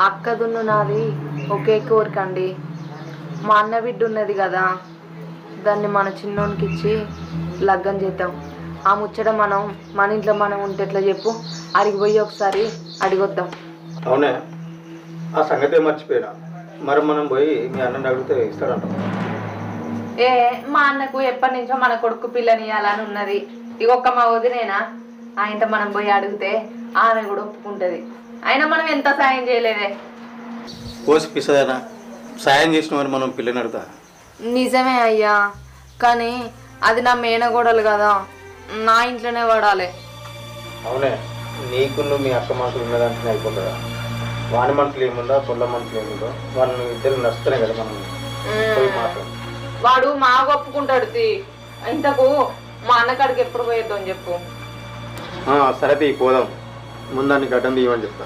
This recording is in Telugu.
అక్కదున్ను నాది ఒకే కోరికండి. మా అన్న బిడ్డ ఉన్నది కదా, దాన్ని మన చిన్నోనికి ఇచ్చి లగ్గం చేద్దాం. ఆ ముచ్చట మనం మన ఇంట్లో మనం ఉంటే ఎట్లా చెప్పు? అడిగి పోయి ఒకసారి అడిగొద్దాం. అవునే, ఆ సంగతే మర్చిపోయినా. మరి మనం పోయి మీ అన్నని అడిగితే ఇస్తాడంట. మా అన్నకు ఎప్పటి నుంచో మన కొడుకు పిల్లనియాలని ఉన్నది. ఇగొక్క మా వదినేనా, ఆయనతో మనం పోయి అడిగితే ఆమె కూడా ఒప్పుకుంటుంది. అయినా మనం ఎంత సాయం చేయలేదే. కోసి పిసదేనా సాయం చేసిన మరి మనం పిల్లని అడుగుతా. నిజమే అయ్యా, కానీ అది నా మేనగోడలు కదా, నా ఇంట్లోనే పడాలి. అవునే, నీకు మీ అక్క మనసులు ఉన్నదంటే అయిపోతుందా? వాని మనసులు ఏముందో పొల్ల మనసులు ఏముందో వాళ్ళని ఇద్దరు నచ్చుతానే కదా మనం పోయి మాట్లాడు. వాడు మా ఒప్పుకుంటాడు. ఇంతకు మా అన్నకాడికి ఎప్పుడు పోయేద్దాం చెప్పు. సరే పోదాం, ముందాన్ని గడ్డం తీయమని చెప్తా.